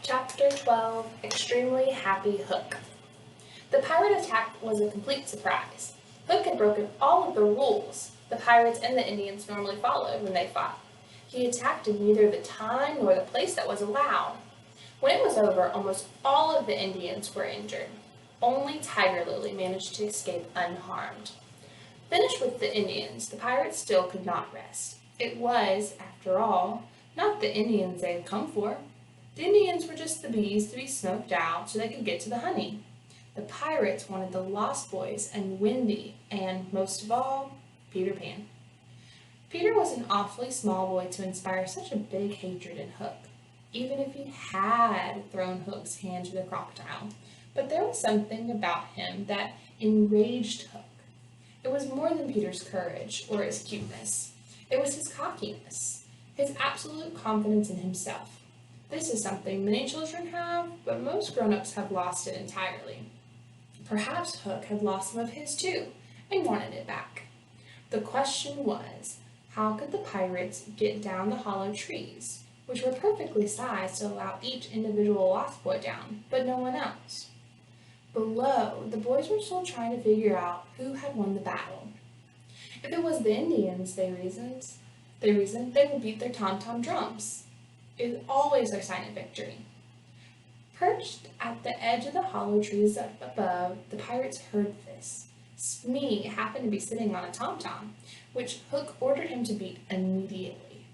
Chapter 12, Extremely Happy Hook. The pirate attack was a complete surprise. Hook had broken all of the rules the pirates and the Indians normally followed when they fought. He attacked in neither the time nor the place that was allowed. When it was over, almost all of the Indians were injured. Only Tiger Lily managed to escape unharmed. Finished with the Indians, the pirates still could not rest. It was, after all, not the Indians they had come for. The Indians were just the bees to be smoked out so they could get to the honey. The pirates wanted the Lost Boys and Wendy, and, most of all, Peter Pan. Peter was an awfully small boy to inspire such a big hatred in Hook, even if he had thrown Hook's hand to the crocodile. But there was something about him that enraged Hook. It was more than Peter's courage or his cuteness. It was his cockiness, his absolute confidence in himself. This is something many children have, but most grown-ups have lost it entirely. Perhaps Hook had lost some of his too, and wanted it back. The question was, how could the pirates get down the hollow trees, which were perfectly sized to allow each individual Lost Boy down, but no one else? Below, the boys were still trying to figure out who had won the battle. If it was the Indians, they reasoned they would beat their tom-tom drums. It is always their sign of victory. Perched at the edge of the hollow trees up above, the pirates heard this. Smee happened to be sitting on a tom-tom, which Hook ordered him to beat immediately.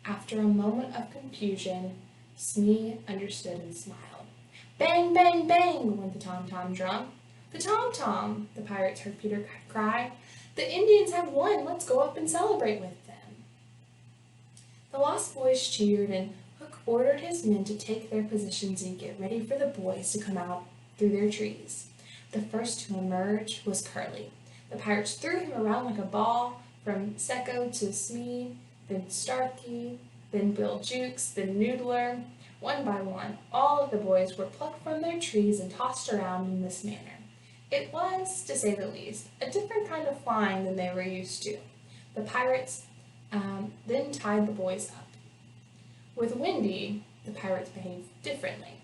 After a moment of confusion, Smee understood and smiled. Bang, bang, bang, went the tom-tom drum. The tom-tom, the pirates heard Peter cry. The Indians have won. Let's go up and celebrate with them. The Lost Boys cheered, and Hook ordered his men to take their positions and get ready for the boys to come out through their trees. The first to emerge was Curly. The pirates threw him around like a ball, from Secco to Smee, then Starkey, then Bill Jukes, then Noodler. One by one, all of the boys were plucked from their trees and tossed around in this manner. It was, to say the least, a different kind of flying than they were used to. The pirates then tied the boys up. With Wendy, the pirates behaved differently.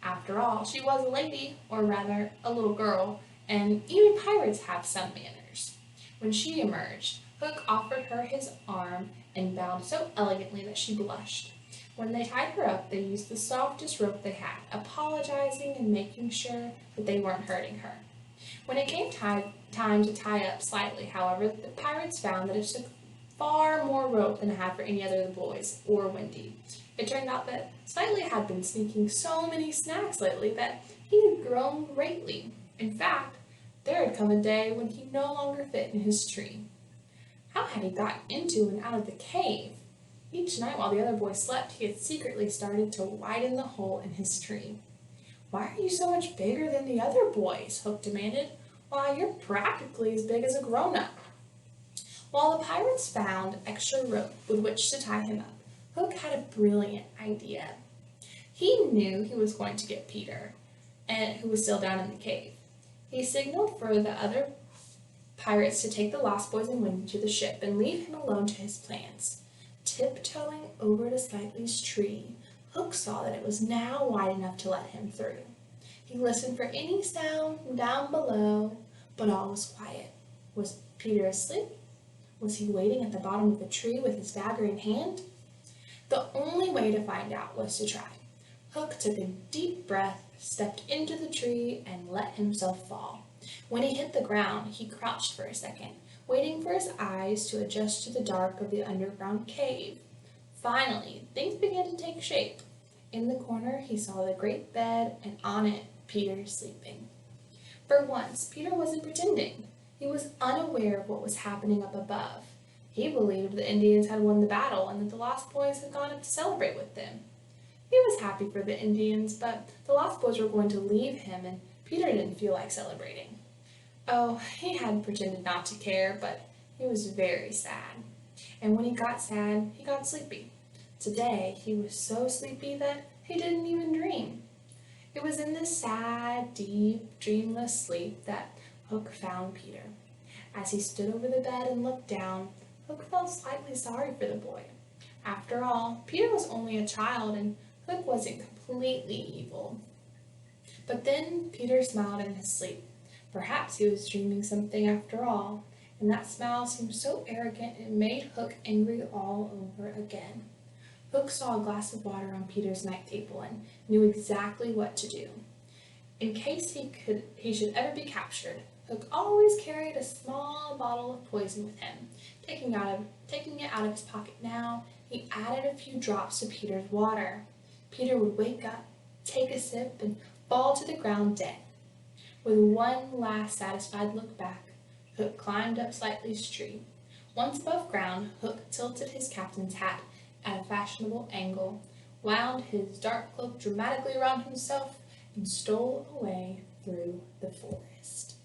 After all, she was a lady, or rather, a little girl, and even pirates have some manners. When she emerged, Hook offered her his arm and bowed so elegantly that she blushed. When they tied her up, they used the softest rope they had, apologizing and making sure that they weren't hurting her. When it came time to tie up Slightly, however, the pirates found that it took far more rope than it had for any other of the boys, or Wendy. It turned out that Slightly had been sneaking so many snacks lately that he had grown greatly. In fact, there had come a day when he no longer fit in his tree. How had he got into and out of the cave? Each night while the other boy slept, he had secretly started to widen the hole in his tree. Why are you so much bigger than the other boys? Hook demanded. Why, you're practically as big as a grown-up. While the pirates found extra rope with which to tie him up, Hook had a brilliant idea. He knew he was going to get Peter, who was still down in the cave. He signaled for the other pirates to take the Lost Boys and Wendy to the ship and leave him alone to his plans. Tiptoeing over to Slightly's tree, Hook saw that it was now wide enough to let him through. He listened for any sound from down below, but all was quiet. Was Peter asleep? Was he waiting at the bottom of the tree with his dagger in hand? The only way to find out was to try. Hook took a deep breath, stepped into the tree, and let himself fall. When he hit the ground, he crouched for a second, waiting for his eyes to adjust to the dark of the underground cave. Finally, things began to take shape. In the corner, he saw the great bed, and on it, Peter sleeping. For once, Peter wasn't pretending. He was unaware of what was happening up above. He believed the Indians had won the battle and that the Lost Boys had gone up to celebrate with them. He was happy for the Indians, but the Lost Boys were going to leave him, and Peter didn't feel like celebrating. Oh, he had pretended not to care, but he was very sad. And when he got sad, he got sleepy. Today, he was so sleepy that he didn't even dream. It was in this sad, deep, dreamless sleep that Hook found Peter. As he stood over the bed and looked down, Hook felt slightly sorry for the boy. After all, Peter was only a child, and Hook wasn't completely evil. But then Peter smiled in his sleep. Perhaps he was dreaming something after all, and that smile seemed so arrogant it made Hook angry all over again. Hook saw a glass of water on Peter's night table and knew exactly what to do. In case he should ever be captured, Hook always carried a small bottle of poison with him. Taking it out of his pocket now, he added a few drops to Peter's water. Peter would wake up, take a sip, and fall to the ground dead. With one last satisfied look back, Hook climbed up Slightly's tree. Once above ground, Hook tilted his captain's hat at a fashionable angle, wound his dark cloak dramatically around himself, and stole away through the forest.